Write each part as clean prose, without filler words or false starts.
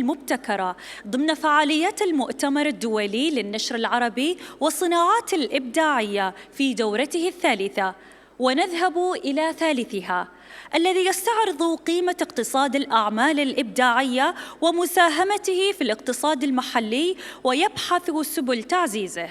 المبتكرة ضمن فعاليات المؤتمر الدولي للنشر العربي والصناعات الإبداعية في دورته الثالثة، ونذهب إلى ثالثها الذي يستعرض قيمة اقتصاد الأعمال الإبداعية ومساهمته في الاقتصاد المحلي ويبحث سبل تعزيزه.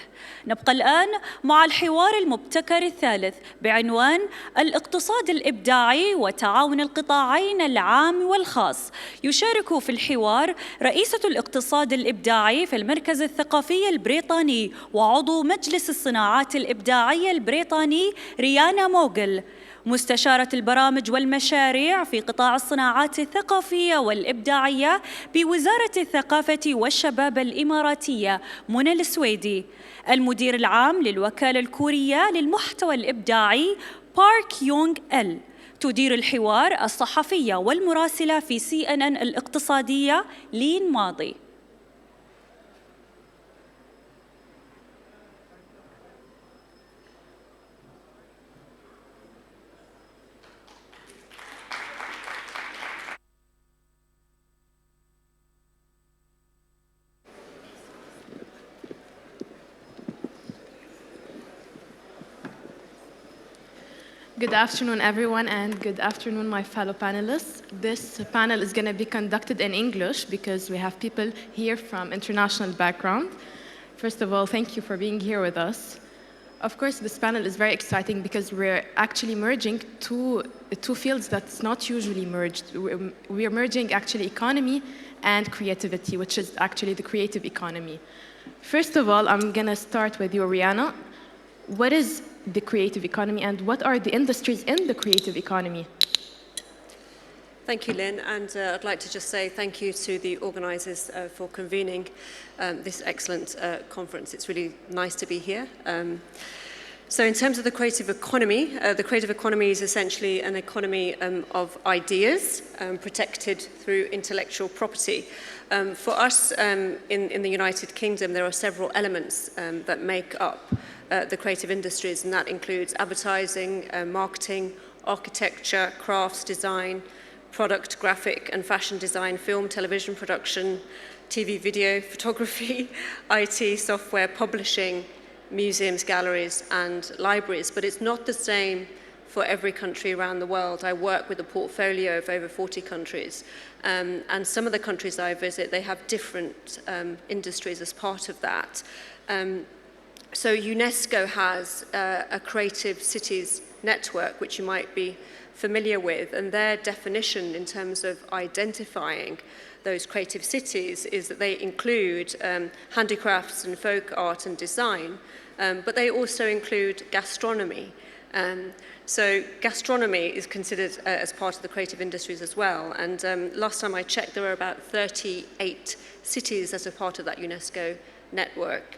نبقى الآن مع الحوار المبتكر الثالث بعنوان الاقتصاد الإبداعي وتعاون القطاعين العام والخاص. يشارك في الحوار رئيسة الاقتصاد الإبداعي في المركز الثقافي البريطاني وعضو مجلس الصناعات الإبداعية البريطاني ريانا موغل، مستشارة البرامج والمشاريع في قطاع الصناعات الثقافية والإبداعية بوزارة الثقافة والشباب الإماراتية منى السويدي، المدير العام للوكالة الكورية للمحتوى الإبداعي بارك يونغ إل. تدير الحوار الصحفية والمراسلة في CNN الاقتصادية لين ماضي. Good afternoon, everyone, and good afternoon, my fellow panelists. This panel is going to be conducted in English because we have people here from international background. First of all, thank you for being here with us. Of course, this panel is very exciting because we're actually merging two fields that's not usually merged. We're merging actually economy and creativity, which is actually the creative economy. First of all, I'm going to start with you, Rihanna. What is the creative economy and what are the industries in the creative economy? Thank you, Lynn, and I'd like to just say thank you to the organisers for convening this excellent conference. It's really nice to be here. So in terms of the creative economy is essentially an economy of ideas protected through intellectual property. For us in the United Kingdom, there are several elements that make up the creative industries, and that includes advertising, marketing, architecture, crafts, design, product, graphic and fashion design, film, television production, TV, video, photography, IT, software, publishing, museums, galleries and libraries. But it's not the same for every country around the world. I work with a portfolio of over 40 countries, and some of the countries I visit, they have different industries as part of that. So UNESCO has a creative cities network, which you might be familiar with, and their definition in terms of identifying those creative cities is that they include handicrafts and folk art and design, but they also include gastronomy. So gastronomy is considered as part of the creative industries as well, and last time I checked, there were about 38 cities as a part of that UNESCO network.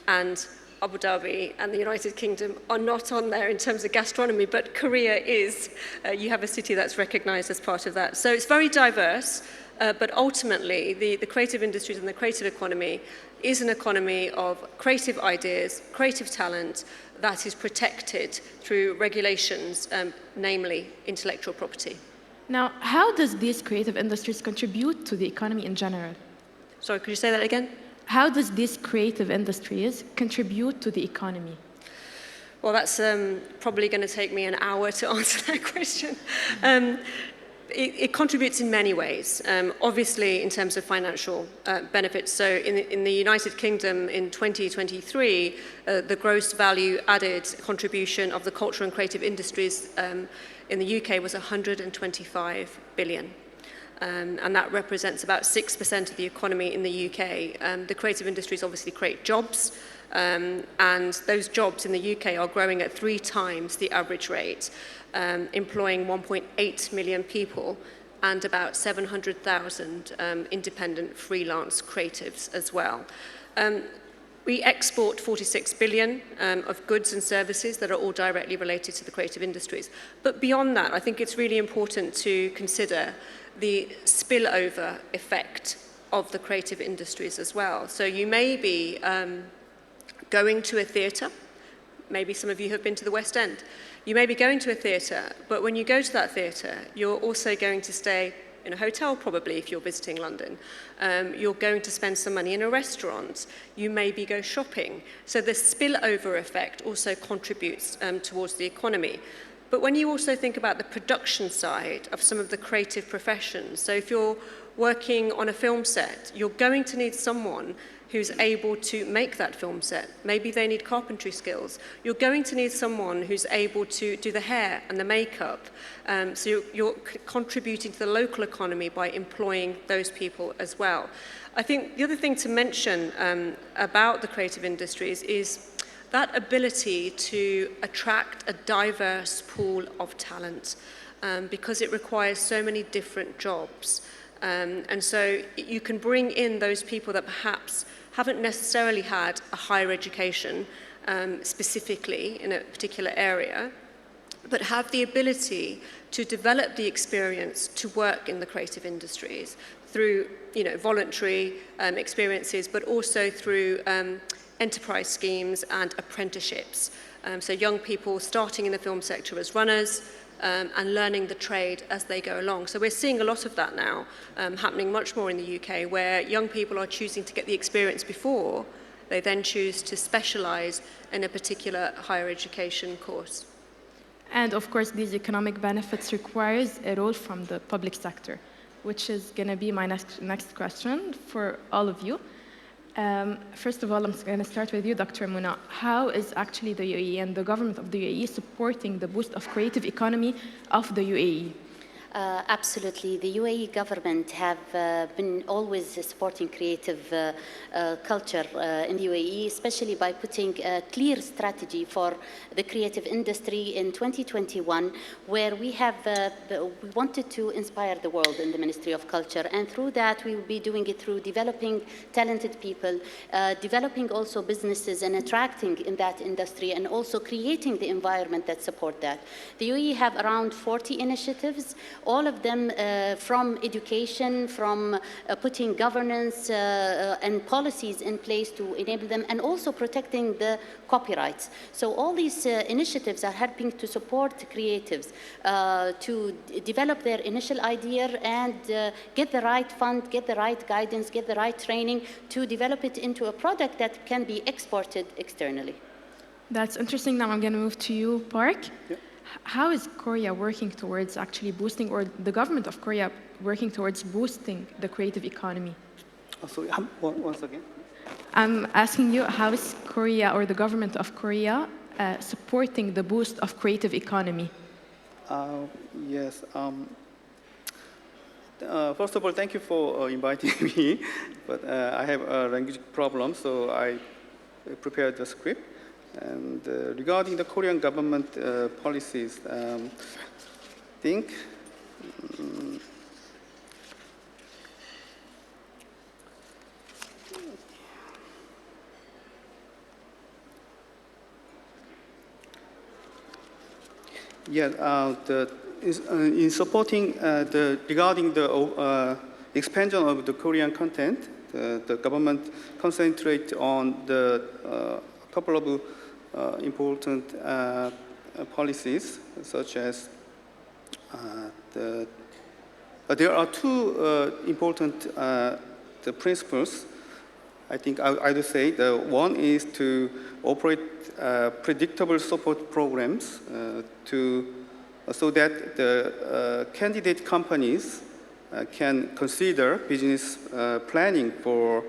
And Abu Dhabi and the United Kingdom are not on there in terms of gastronomy, but Korea is. You have a city that's recognized as part of that. So it's very diverse, but ultimately the creative industries and the creative economy is an economy of creative ideas, creative talent that is protected through regulations, namely intellectual property. Now, how does these creative industries contribute to the economy in general? Sorry, could you say that again? How does these creative industries contribute to the economy? Well, that's probably going to take me an hour to answer that question. It contributes in many ways, obviously in terms of financial benefits. So in the United Kingdom in 2023, the gross value added contribution of the cultural and creative industries in the UK was 125 billion. And that represents about 6% of the economy in the UK. The creative industries obviously create jobs, and those jobs in the UK are growing at 3 times the average rate, employing 1.8 million people and about 700,000 independent freelance creatives as well. We export 46 billion of goods and services that are all directly related to the creative industries. But beyond that, I think it's really important to consider the spillover effect of the creative industries as well. So you may be going to a theatre, maybe some of you have been to the West End. You may be going to a theatre, but when you go to that theatre, you're also going to stay in a hotel probably if you're visiting London. You're going to spend some money in a restaurant. You maybe go shopping. So the spillover effect also contributes towards the economy. But when you also think about the production side of some of the creative professions, so if you're working on a film set, you're going to need someone who's able to make that film set. Maybe they need carpentry skills. You're going to need someone who's able to do the hair and the makeup. So you're contributing to the local economy by employing those people as well. I think the other thing to mention about the creative industries is that ability to attract a diverse pool of talent because it requires so many different jobs. And so you can bring in those people that perhaps haven't necessarily had a higher education specifically in a particular area, but have the ability to develop the experience to work in the creative industries through voluntary experiences, but also through enterprise schemes and apprenticeships. So young people starting in the film sector as runners, and learning the trade as they go along. So we're seeing a lot of that now happening much more in the UK, where young people are choosing to get the experience before they then choose to specialise in a particular higher education course. And of course, these economic benefits requires a role from the public sector, which is going to be my next question for all of you. First of all, I'm going to start with you, Dr. Muna. How is actually the UAE and the government of the UAE supporting the boost of creative economy of the UAE? Absolutely. The UAE government have been always supporting creative culture in the UAE, especially by putting a clear strategy for the creative industry in 2021, where we wanted to inspire the world in the Ministry of Culture. And through that, we will be doing it through developing talented people, developing also businesses and attracting in that industry, and also creating the environment that support that. The UAE have around 40 initiatives, all of them from education, from putting governance and policies in place to enable them, and also protecting the copyrights. So all these initiatives are helping to support creatives to develop their initial idea and get the right fund, get the right guidance, get the right training to develop it into a product that can be exported externally. That's interesting. Now I'm going to move to you, Park. Yep. How is Korea working towards actually boosting, or the government of Korea working towards boosting the creative economy? Sorry, once again. I'm asking you, how is Korea or the government of Korea supporting the boost of creative economy? Yes. First of all, thank you for inviting me. But I have a language problem, so I prepared the script. And regarding the Korean government policies, I think in supporting regarding the expansion of the Korean content, the government concentrate on the couple of important policies, such as there are two important principles. I think I would say the one is to operate predictable support programs so that the candidate companies can consider business planning for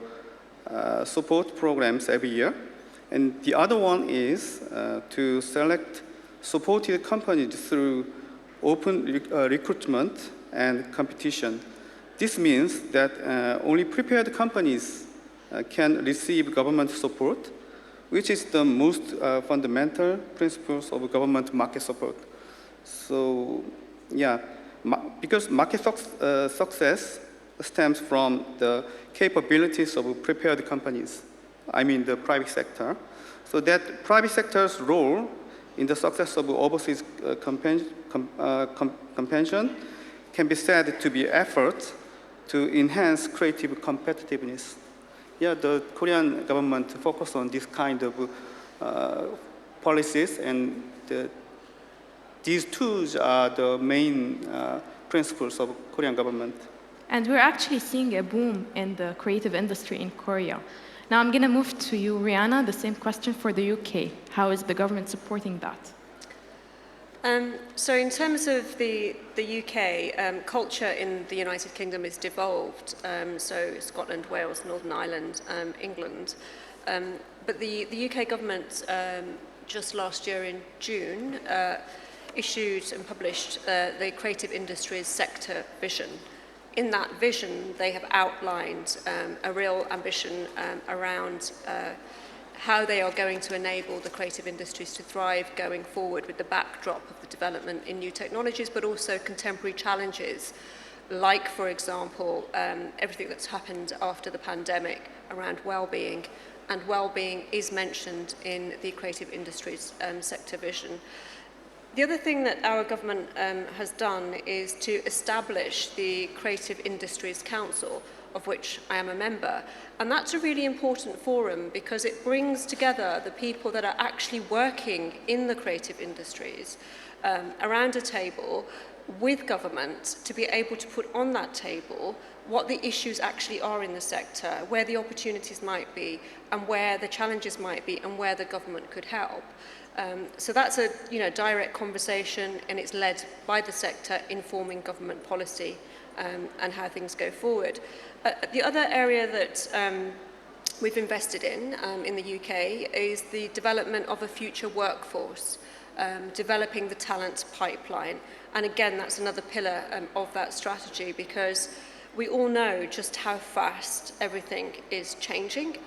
support programs every year. And the other one is to select supported companies through open recruitment and competition. This means that only prepared companies can receive government support, which is the most fundamental principles of government market support. So, yeah, because market success stems from the capabilities of prepared companies. I mean the private sector. So that private sector's role in the success of overseas competition can be said to be effort to enhance creative competitiveness. Yeah, the Korean government focus on this kind of policies, and these two are the main principles of Korean government. And we're actually seeing a boom in the creative industry in Korea. Now I'm going to move to you, Rihanna, the same question for the UK. How is the government supporting that? So in terms of the UK, culture in the United Kingdom is devolved, so Scotland, Wales, Northern Ireland, England. But the UK government just last year in June issued and published the Creative Industries Sector Vision. In that vision, they have outlined a real ambition around how they are going to enable the creative industries to thrive going forward with the backdrop of the development in new technologies, but also contemporary challenges, like, for example, everything that's happened after the pandemic around well-being, and well-being is mentioned in the creative industries sector vision. The other thing that our government has done is to establish the Creative Industries Council, of which I am a member. And that's a really important forum because it brings together the people that are actually working in the creative industries around a table with government to be able to put on that table what the issues actually are in the sector, where the opportunities might be, and where the challenges might be, and where the government could help. So that's a direct conversation, and it's led by the sector informing government policy and how things go forward. The other area that we've invested in the UK is the development of a future workforce, developing the talent pipeline. And again, that's another pillar of that strategy, because we all know just how fast everything is changing.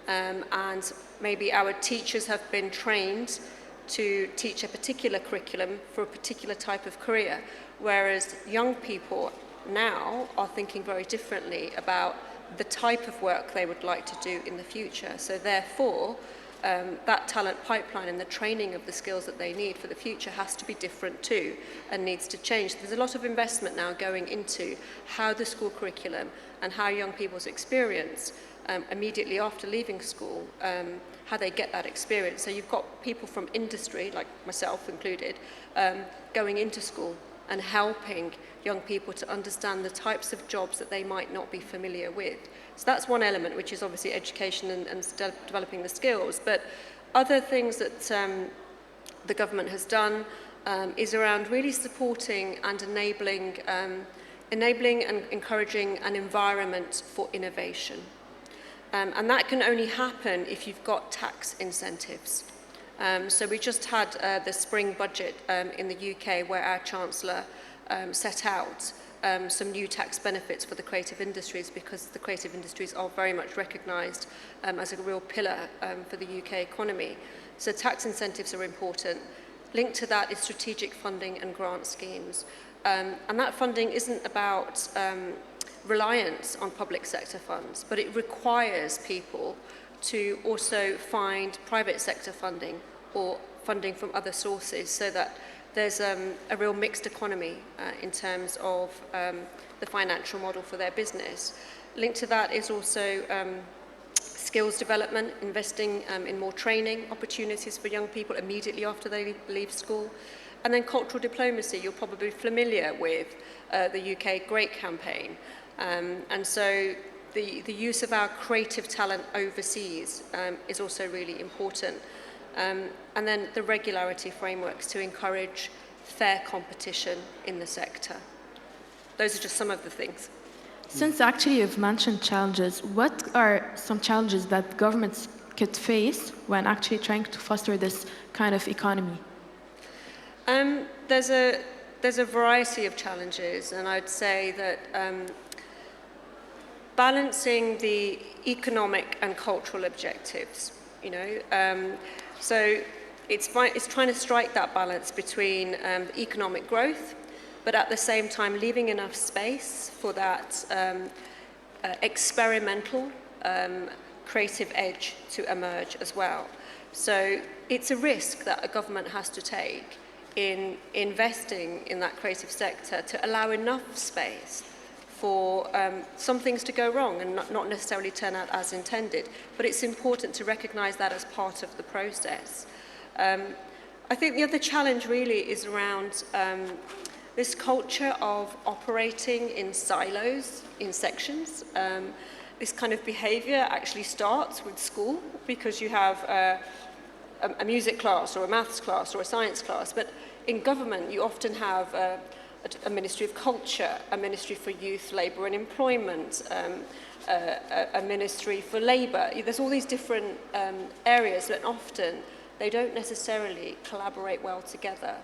And maybe our teachers have been trained to teach a particular curriculum for a particular type of career, whereas young people now are thinking very differently about the type of work they would like to do in the future. So therefore, that talent pipeline and the training of the skills that they need for the future has to be different too, and needs to change. There's a lot of investment now going into how the school curriculum and how young people's experience immediately after leaving school, how they get that experience. So you've got people from industry, like myself included, going into school and helping young people to understand the types of jobs that they might not be familiar with. So that's one element, which is obviously education and developing the skills. But other things that the government has done is around really supporting and enabling and encouraging an environment for innovation. And that can only happen if you've got tax incentives. So we just had the spring budget in the UK, where our Chancellor set out some new tax benefits for the creative industries, because the creative industries are very much recognised as a real pillar for the UK economy. So tax incentives are important. Linked to that is strategic funding and grant schemes. And that funding isn't about reliance on public sector funds, but it requires people to also find private sector funding or funding from other sources, so that there's a real mixed economy in terms of the financial model for their business. Linked to that is also skills development, investing in more training opportunities for young people immediately after they leave school. And then cultural diplomacy. You're probably familiar with the UK Great campaign. And so the use of our creative talent overseas is also really important. And then the regularity frameworks to encourage fair competition in the sector. Those are just some of the things. Since actually you've mentioned challenges, what are some challenges that governments could face when actually trying to foster this kind of economy? There's a variety of challenges, and I'd say that balancing the economic and cultural objectives, so it's trying to strike that balance between economic growth, but at the same time leaving enough space for that experimental creative edge to emerge as well. So it's a risk that a government has to take in investing in that creative sector to allow enough space for some things to go wrong and not necessarily turn out as intended. But it's important to recognise that as part of the process. I think the other challenge really is around this culture of operating in silos, in sections. This kind of behavior actually starts with school, because you have a music class or a maths class or a science class, but in government you often have a Ministry of Culture, a Ministry for Youth, Labour and Employment, a Ministry for Labour. There's all these different areas that often they don't necessarily collaborate well together.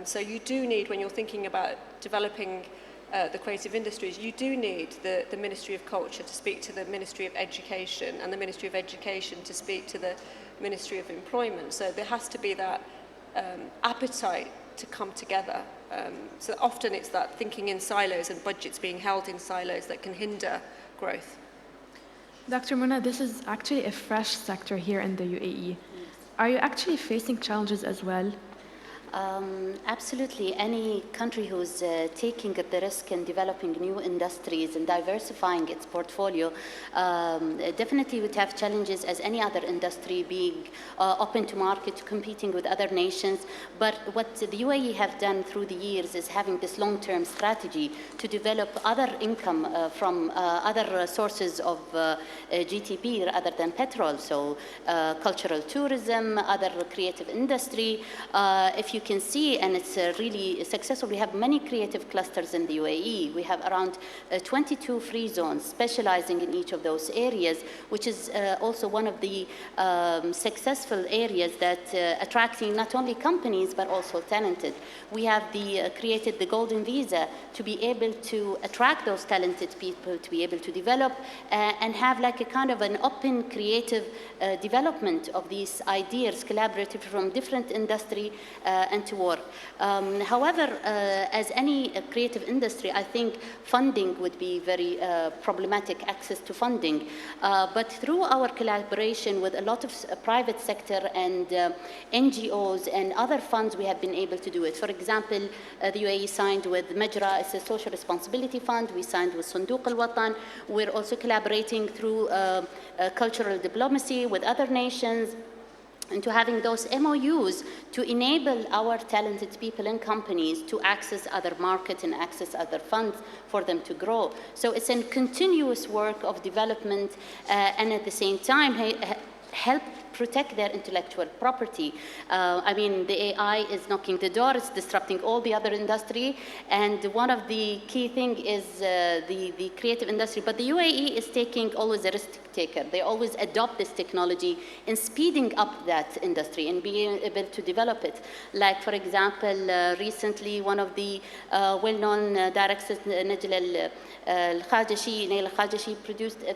So you do need, when you're thinking about developing the creative industries, you do need the Ministry of Culture to speak to the Ministry of Education, and the Ministry of Education to speak to the Ministry of Employment. So there has to be that appetite to come together. So often it's that thinking in silos and budgets being held in silos that can hinder growth. Dr. Muna, this is actually a fresh sector here in the UAE. Are you actually facing challenges as well? Absolutely. Any country who's taking the risk in developing new industries and diversifying its portfolio definitely would have challenges as any other industry, being open to market, competing with other nations. But what the UAE have done through the years is having this long-term strategy to develop other income from other sources of GDP other than petrol. So cultural tourism, other creative industry. If you can see, and it's really successful, we have many creative clusters in the UAE. We have around 22 free zones specializing in each of those areas, which is also one of the successful areas that attracting not only companies but also talented. We have created the golden visa to be able to attract those talented people, to be able to develop and have like a kind of an open creative development of these ideas collaborative from different industry and to work. However, as any creative industry, I think funding would be very problematic, access to funding. But through our collaboration with a lot of private sector and NGOs and other funds, we have been able to do it. For example, the UAE signed with Majra, it's a social responsibility fund. We signed with Sunduq al-Watan. We're also collaborating through cultural diplomacy with other nations, into having those MOUs to enable our talented people and companies to access other markets and access other funds for them to grow. So it's a continuous work of development and at the same time help protect their intellectual property. I mean, the AI is knocking the door, it's disrupting all the other industry, and one of the key things is the creative industry. But the UAE is taking always a risk taker. They always adopt this technology in speeding up that industry and being able to develop it. Like, for example, recently one of the well-known directors, Nail al-Khajashi, produced a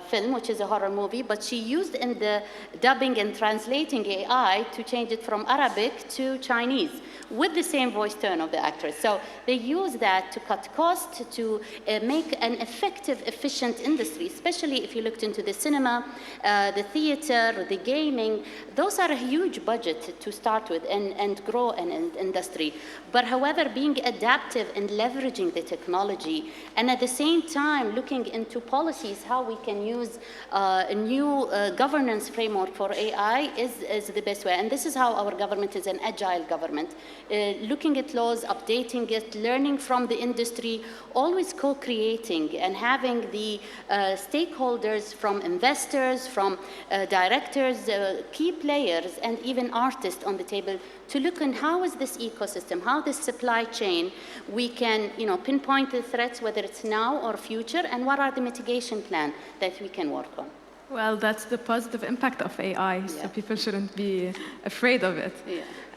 film, which is a horror movie, but she used in the dubbing and translating AI to change it from Arabic to Chinese with the same voice tone of the actress. So they use that to cut costs, to make an effective, efficient industry, especially if you looked into the cinema, the theater, the gaming. Those are a huge budget to start with and grow an industry. But however, being adaptive and leveraging the technology, and at the same time looking into policies, how we can use a new governance framework for AI is the best way. And this is how our government is an agile government. Looking at laws, updating it, learning from the industry, always co-creating and having the stakeholders from investors, from directors, key players, and even artists on the table to look on how is this ecosystem, how this supply chain, we can pinpoint the threats, whether it's now or future, and what are the mitigation plans that we can work on. Well, that's the positive impact of AI, so people shouldn't be afraid of it.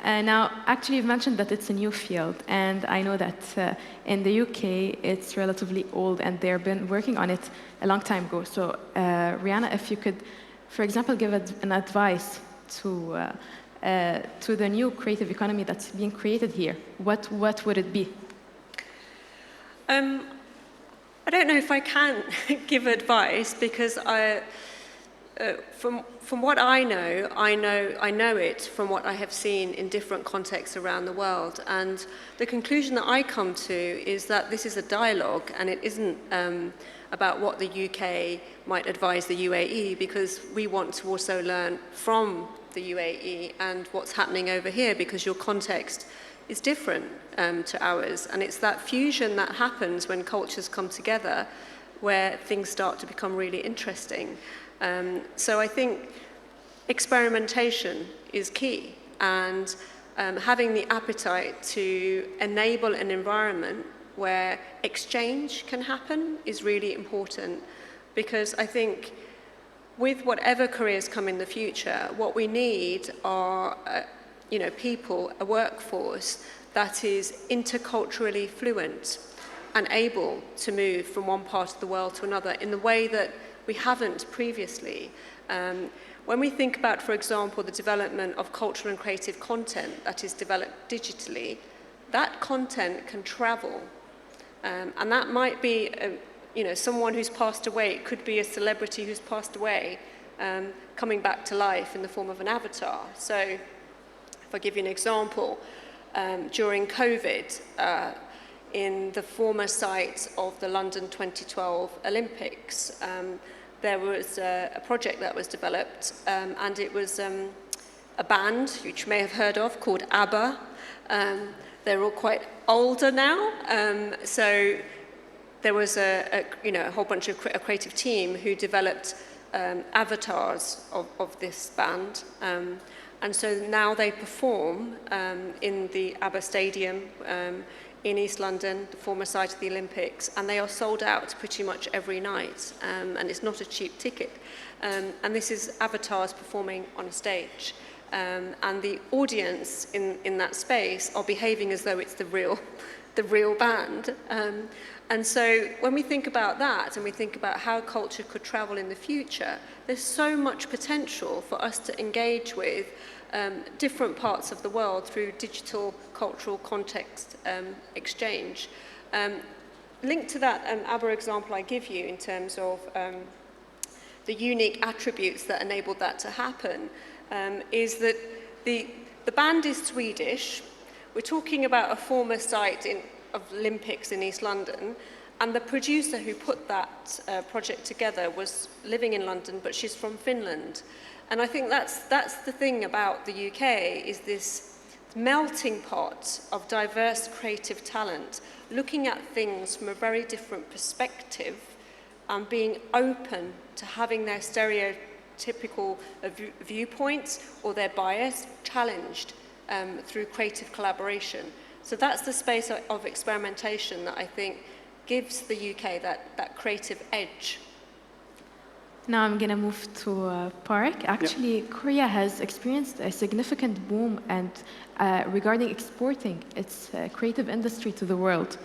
Now, actually, you've mentioned that it's a new field, and I know that in the UK, it's relatively old, and they've been working on it a long time ago. So, Rihanna, if you could, for example, give an advice to the new creative economy that's being created here, what would it be? I don't know if I can give advice, because from what I know it from what I have seen in different contexts around the world. And the conclusion that I come to is that this is a dialogue, and it isn't about what the UK might advise the UAE, because we want to also learn from the UAE and what's happening over here, because your context is different to ours. And it's that fusion that happens when cultures come together where things start to become really interesting. So I think experimentation is key, and having the appetite to enable an environment where exchange can happen is really important, because I think with whatever careers come in the future, what we need are people, a workforce that is interculturally fluent and able to move from one part of the world to another in the way that we haven't previously. When we think about, for example, the development of cultural and creative content that is developed digitally, that content can travel. And that might be someone who's passed away. It could be a celebrity who's passed away, coming back to life in the form of an avatar. So if I give you an example, during COVID, in the former site of the London 2012 Olympics, there was a project that was developed, and it was a band, which you may have heard of, called ABBA. They're all quite older now, so there was a whole bunch of a creative team who developed avatars of this band, and so now they perform in the ABBA Stadium in East London, the former site of the Olympics, and they are sold out pretty much every night, and it's not a cheap ticket. And this is avatars performing on a stage. And the audience in that space are behaving as though it's the real band. And so when we think about that, and we think about how culture could travel in the future, there's so much potential for us to engage with different parts of the world through digital cultural context exchange. Linked to that ABBA example I give you in terms of the unique attributes that enabled that to happen, is that the band is Swedish. We're talking about a former site of Olympics in East London, and the producer who put that project together was living in London, but she's from Finland. And I think that's the thing about the UK, is this melting pot of diverse creative talent, looking at things from a very different perspective and being open to having their stereotypical viewpoints or their bias challenged through creative collaboration. So that's the space of experimentation that I think gives the UK that creative edge. Now I'm going to move to Park. Actually, Korea has experienced a significant boom regarding exporting its creative industry to the world.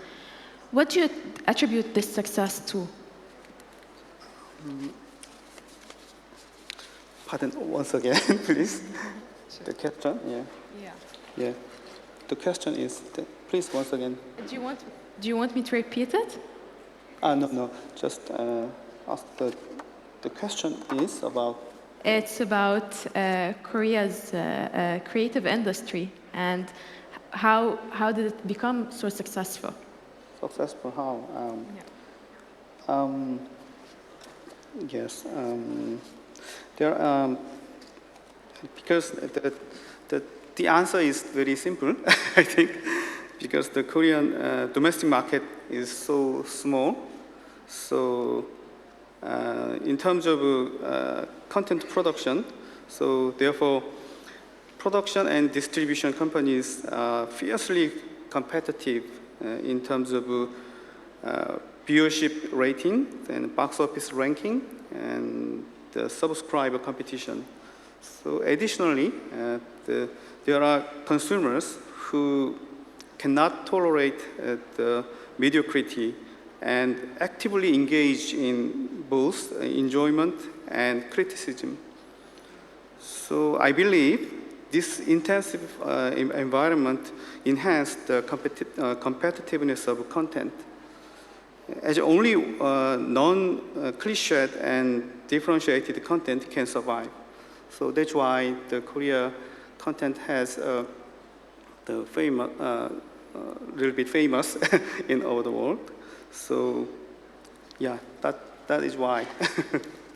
What do you attribute this success to? Pardon once again, please. Sure. The question, yeah. The question is, please once again. Do you want me to repeat it? No. Just ask the question is about. It's about Korea's creative industry and how did it become so successful? Successful how? Yes. There. Because the answer is very simple, I think, because the Korean domestic market is so small. So in terms of content production, so therefore production and distribution companies are fiercely competitive in terms of viewership rating and box office ranking and the subscriber competition. So additionally, there are consumers who cannot tolerate the mediocrity and actively engage in both enjoyment and criticism. So I believe this intensive environment enhanced the competitiveness of content, as only non-cliched and differentiated content can survive. So that's why the Korea content has the famous, little bit famous in all the world. So, yeah, that is why.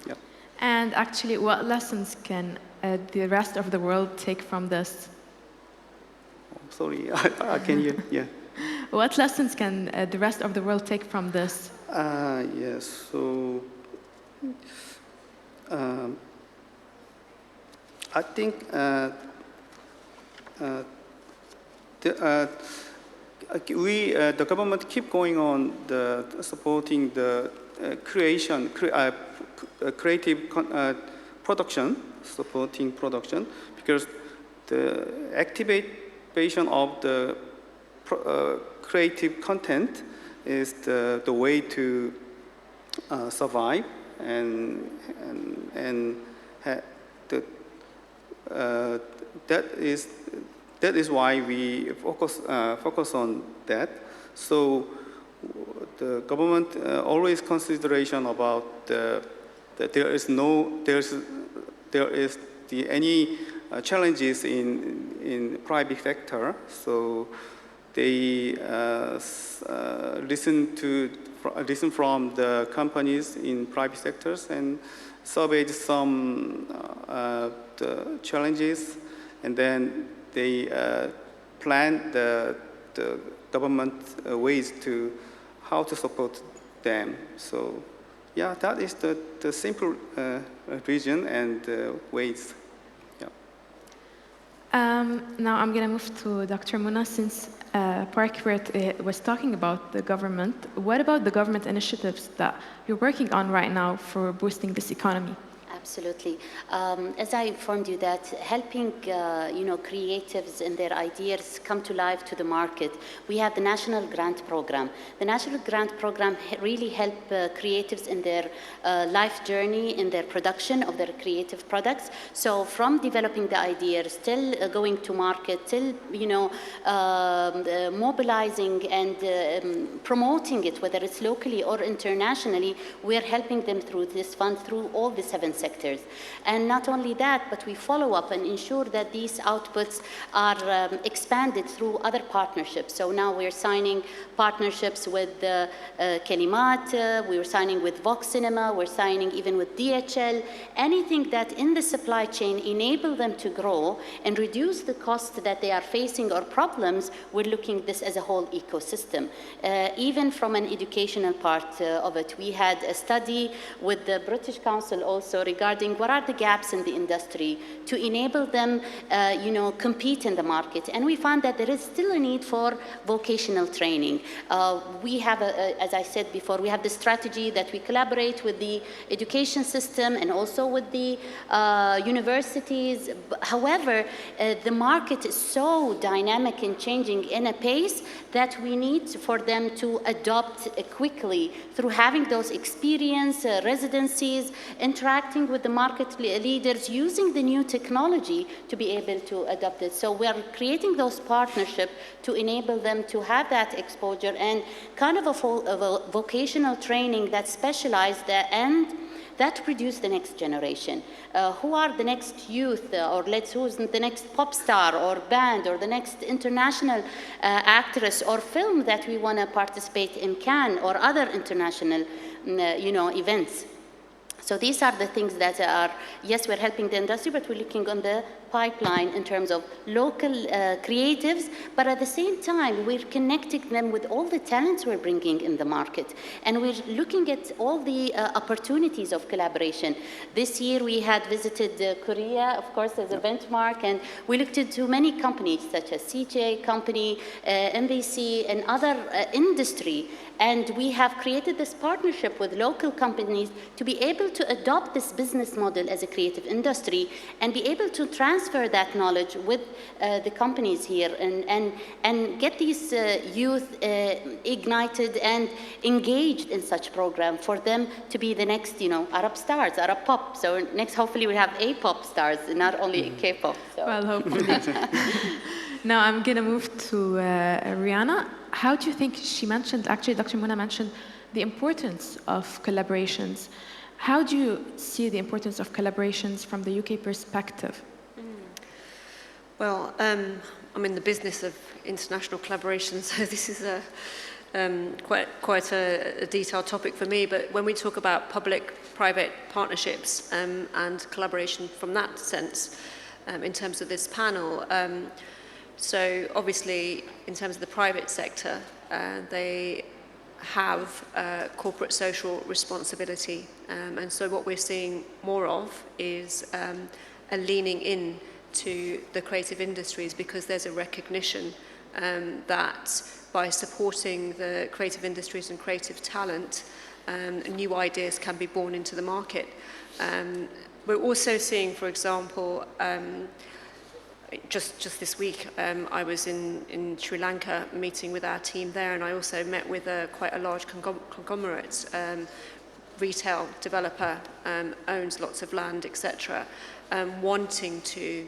Yeah. And actually, what lessons can the rest of the world take from this? sorry, I can hear. Yeah. What lessons can the rest of the world take from this? Yes. So I think the government keep going on supporting the creative production, supporting production, because the activation of the creative content is the way to survive, and that is why we focus on that. So the government always consideration about that there is any challenges in private sector. So they listen from the companies in private sectors and surveyed some the challenges, and then they plan the government ways to how to support them. So yeah, that is the simple vision and ways. Now I'm going to move to Dr. Muna. Since Parkwert was talking about the government, what about the government initiatives that you're working on right now for boosting this economy? Absolutely. As I informed you that helping creatives and their ideas come to life to the market, we have the National Grant Program. The National Grant Program really help creatives in their life journey, in their production of their creative products. So from developing the ideas, till going to market, till mobilizing and promoting it, whether it's locally or internationally, we're helping them through this fund, through all the 7 sectors. And not only that, but we follow up and ensure that these outputs are expanded through other partnerships. So now we're signing partnerships with Kalimat, we're signing with Vox Cinema, we're signing even with DHL, anything that in the supply chain enable them to grow and reduce the cost that they are facing or problems. We're looking at this as a whole ecosystem. Even from an educational part of it, we had a study with the British Council also regarding what are the gaps in the industry to enable them, compete in the market. And we found that there is still a need for vocational training. We have, as I said before, we have the strategy that we collaborate with the education system and also with the universities. However, the market is so dynamic and changing in a pace that we need for them to adopt quickly through having those experience, residencies, interacting with the market leaders, using the new technology to be able to adopt it. So we are creating those partnerships to enable them to have that exposure and kind of a vocational training that's specialized and that produce the next generation. Who are the next youth, who's the next pop star or band or the next international actress or film that we want to participate in Cannes or other international events. So these are the things that are, yes, we're helping the industry, but we're looking on the pipeline in terms of local creatives, but at the same time, we're connecting them with all the talents we're bringing in the market. And we're looking at all the opportunities of collaboration. This year, we had visited Korea, of course, as a benchmark, and we looked into many companies, such as CJ Company, MBC, and other industry. And we have created this partnership with local companies to be able to adopt this business model as a creative industry and be able to transfer that knowledge with the companies here and get these youth ignited and engaged in such program for them to be the next, Arab stars, Arab pop. So next, hopefully, we have A-pop stars, not only K-pop. So. Well, hopefully. Now I'm going to move to Rihanna. How do you think, she mentioned, actually Dr. Muna mentioned the importance of collaborations. How do you see the importance of collaborations from the UK perspective? Well, I'm in the business of international collaboration, so this is quite a detailed topic for me. But when we talk about public-private partnerships and collaboration from that sense, in terms of this panel, So obviously, in terms of the private sector, they have corporate social responsibility. And so what we're seeing more of is a leaning in to the creative industries, because there's a recognition that by supporting the creative industries and creative talent, new ideas can be born into the market. We're also seeing, for example, just this week, I was in Sri Lanka meeting with our team there, and I also met with quite a large conglomerate, retail developer, owns lots of land, etc., wanting to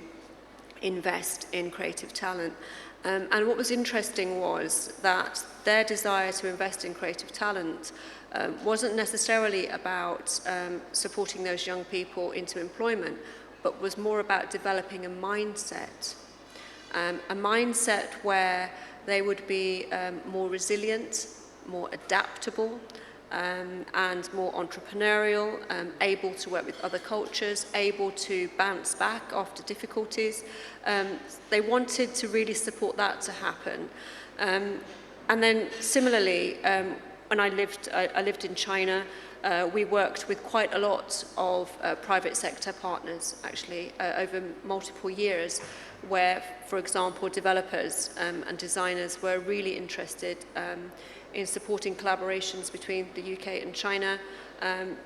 invest in creative talent. And what was interesting was that their desire to invest in creative talent wasn't necessarily about supporting those young people into employment, but was more about developing a mindset where they would be more resilient, more adaptable, and more entrepreneurial, able to work with other cultures, able to bounce back after difficulties. They wanted to really support that to happen. And then similarly, when I lived in China, we worked with quite a lot of private sector partners, actually, over multiple years, where, for example, developers and designers were really interested in supporting collaborations between the UK and China,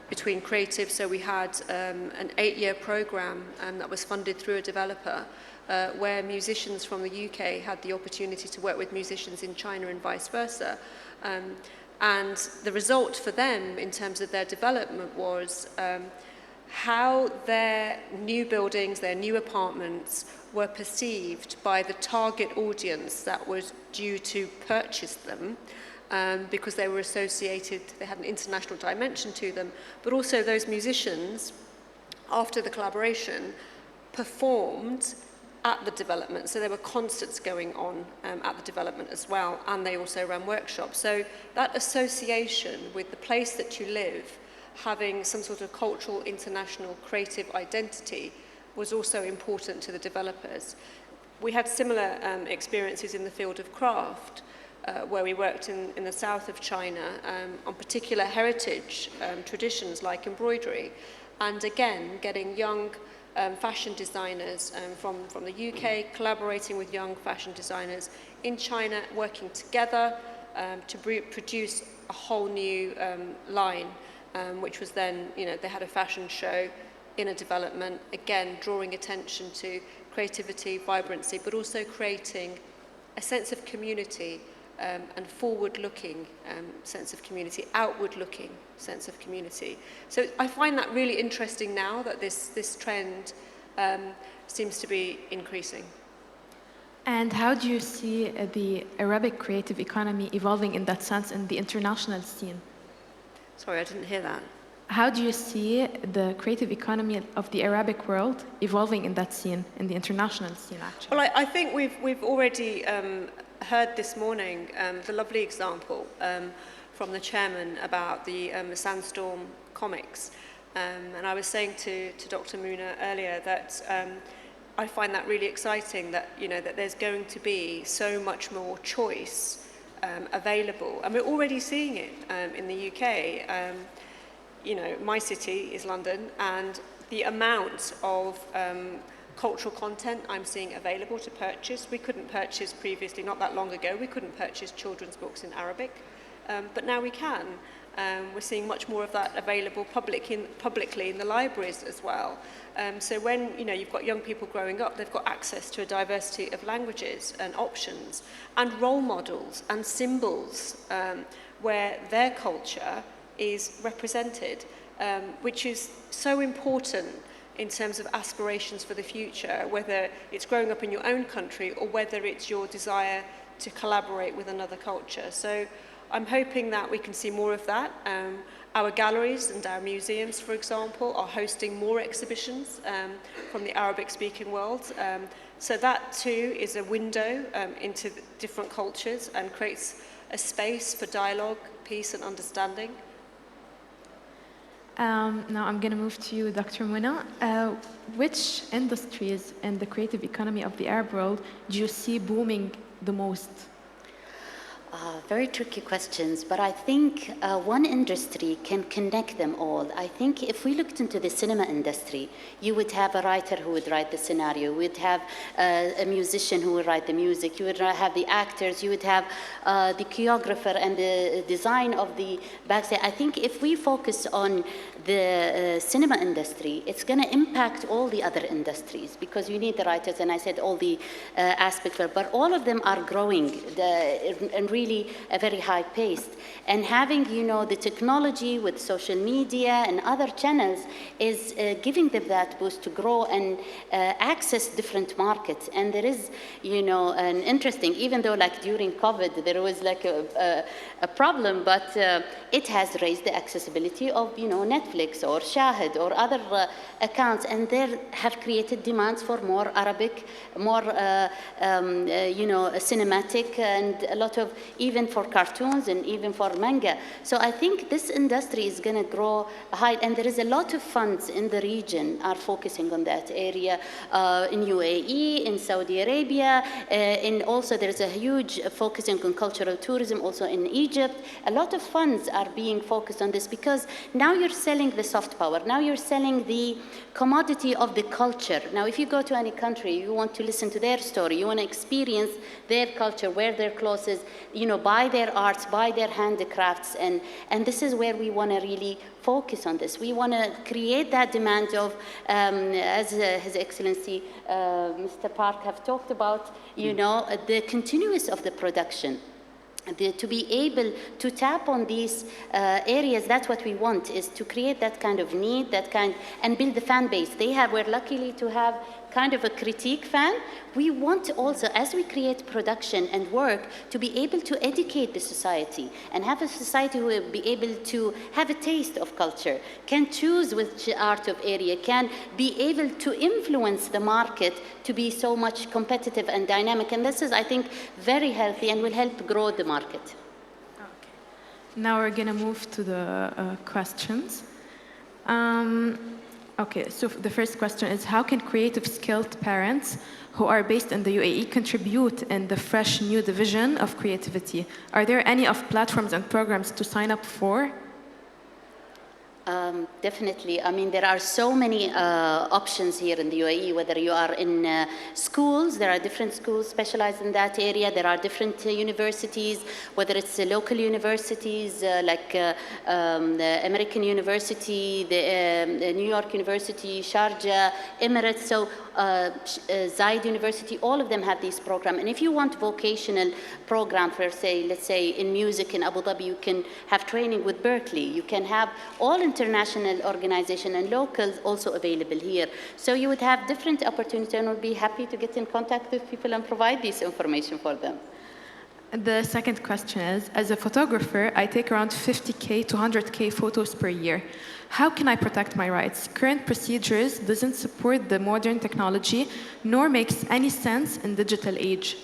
between creatives. So we had an 8-year program that was funded through a developer, where musicians from the UK had the opportunity to work with musicians in China and vice versa. And the result for them in terms of their development was how their new buildings, their new apartments were perceived by the target audience that was due to purchase them, because they were associated, they had an international dimension to them, but also those musicians, after the collaboration, performed at the development. So there were concerts going on at the development as well, and they also ran workshops. So that association with the place that you live, having some sort of cultural, international, creative identity, was also important to the developers. We had similar experiences in the field of craft, where we worked in the south of China on particular heritage traditions like embroidery, and again, getting young fashion designers from the UK, collaborating with young fashion designers in China, working together to produce a whole new line, which was then, they had a fashion show in a development, again, drawing attention to creativity, vibrancy, but also creating a sense of community, and forward-looking sense of community, outward-looking sense of community. So I find that really interesting now that this trend seems to be increasing. And how do you see the Arabic creative economy evolving in that sense in the international scene? Sorry, I didn't hear that. How do you see the creative economy of the Arabic world evolving in that scene, in the international scene, actually? Well, I think we've already heard this morning the lovely example from the chairman about the Sandstorm comics. And I was saying to Dr. Muna earlier that I find that really exciting, that, that there's going to be so much more choice available. And we're already seeing it in the UK. My city is London, and the amount of cultural content I'm seeing available to purchase. We couldn't purchase previously, not that long ago, we couldn't purchase children's books in Arabic, but now we can. We're seeing much more of that available publicly in the libraries as well. So when you've got young people growing up, they've got access to a diversity of languages and options and role models and symbols where their culture is represented, which is so important in terms of aspirations for the future, whether it's growing up in your own country or whether it's your desire to collaborate with another culture. So I'm hoping that we can see more of that. Our galleries and our museums, for example, are hosting more exhibitions from the Arabic-speaking world. So that too is a window into different cultures and creates a space for dialogue, peace and understanding. Now I'm going to move to you, Dr. Muna. Which industries in the creative economy of the Arab world do you see booming the most? Very tricky questions, but I think one industry can connect them all. I think if we looked into the cinema industry, you would have a writer who would write the scenario, you would have a musician who would write the music, you would have the actors, you would have the choreographer and the design of the backstage. I think if we focus on the cinema industry, it's going to impact all the other industries because you need the writers, and I said all the aspects, but all of them are growing and really a very high pace. And having, you know, the technology with social media and other channels is giving them that boost to grow and access different markets. And there is, you know, an interesting, even though like during COVID, there was like a problem, but it has raised the accessibility of, you know, Netflix or Shahid or other accounts, and they have created demands for more Arabic, more, you know, cinematic, and a lot of, even for cartoons and even for manga. So I think this industry is going to grow high, and there is a lot of funds in the region are focusing on that area, in UAE, in Saudi Arabia, and also there's a huge focusing on cultural tourism also in Egypt. A lot of funds are being focused on this because now you're selling the soft power, now you're selling the commodity of the culture. Now if you go to any country, you want to listen to their story, you want to experience their culture, wear their clothes, you know, buy their arts, buy their handicrafts, and this is where we want to really focus on this. We want to create that demand of, as His Excellency Mr. Park have talked about, you know, the continuous of the production. To be able to tap on these areas, that's what we want, is to create that kind of need, that kind, and build the fan base. We're lucky to have kind of a critique fan. We want also, as we create production and work, to be able to educate the society and have a society who will be able to have a taste of culture, can choose which art of area, can be able to influence the market to be so much competitive and dynamic. And this is, I think, very healthy and will help grow the market. Okay. Now we're going to move to the questions. Okay, so the first question is, how can creative skilled parents who are based in the UAE contribute in the fresh new division of creativity? Are there any of platforms and programs to sign up for? Definitely. I mean, there are so many options here in the UAE, whether you are in schools, there are different schools specialized in that area, there are different universities, whether it's local universities like the American University, the New York University, Sharjah, Emirates, so Zayed University, all of them have these programs. And if you want vocational program for, say, let's say in music in Abu Dhabi, you can have training with Berkeley, you can have all international organization and locals also available here. So you would have different opportunities, and would be happy to get in contact with people and provide this information for them. The second question is, as a photographer, I take around 50K to 100K photos per year. How can I protect my rights? Current procedures doesn't support the modern technology, nor makes any sense in digital age.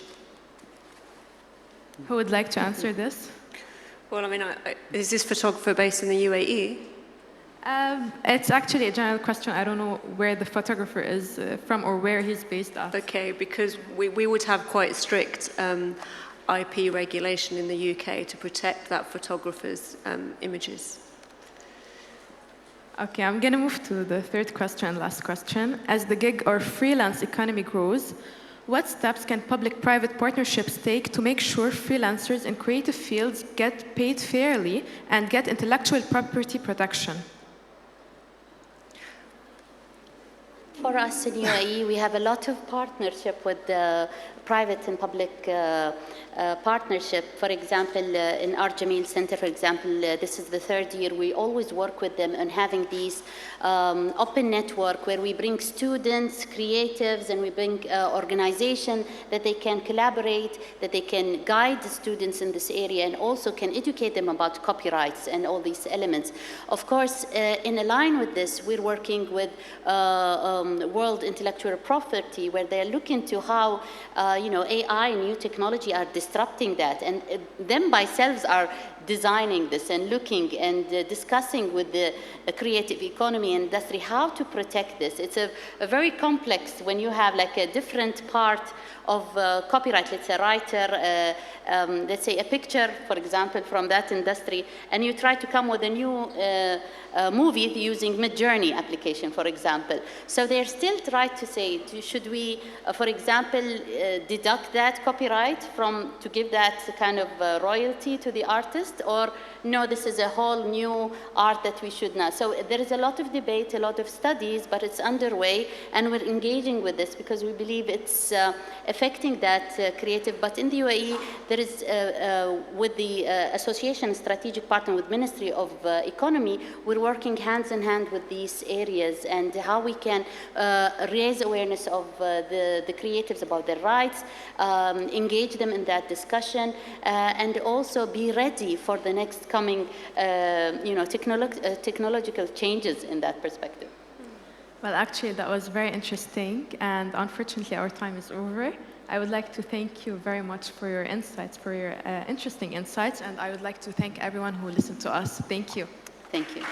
Who would like to answer this? Well, I mean, is this photographer based in the UAE? It's actually a general question. I don't know where the photographer is from or where he's based at. Okay, because we would have quite strict IP regulation in the UK to protect that photographer's images. Okay, I'm going to move to the third question and last question. As the gig or freelance economy grows, what steps can public-private partnerships take to make sure freelancers in creative fields get paid fairly and get intellectual property protection? For us in UAE, we have a lot of partnership with the private and public partnership. For example, in our Jameel Center, for example, this is the third year, we always work with them on having these open network where we bring students, creatives, and we bring organization that they can collaborate, that they can guide the students in this area, and also can educate them about copyrights and all these elements. Of course, in line with this, we're working with World Intellectual Property, where they're looking to how you know, AI and new technology are disrupting that, and them by themselves are designing this and looking and discussing with the creative economy industry how to protect this. It's a very complex when you have like a different part of copyright. Let's say a writer, let's say a picture, for example, from that industry, and you try to come with a new movie using Mid-Journey application, for example. So they're still trying to say, should we, for example, deduct that copyright to give that kind of royalty to the artist, or no, this is a whole new art that we should not. So there is a lot of debate, a lot of studies, but it's underway, and we're engaging with this because we believe it's affecting that creative. But in the UAE, there is, with the association strategic partner with Ministry of Economy, we're working hands in hand with these areas and how we can raise awareness of the creatives about their rights, engage them in that discussion, and also be ready for the next coming technological changes in that perspective. Well, actually, that was very interesting, and unfortunately, our time is over. I would like to thank you very much for your insights, for your interesting insights, and I would like to thank everyone who listened to us. Thank you. Thank you.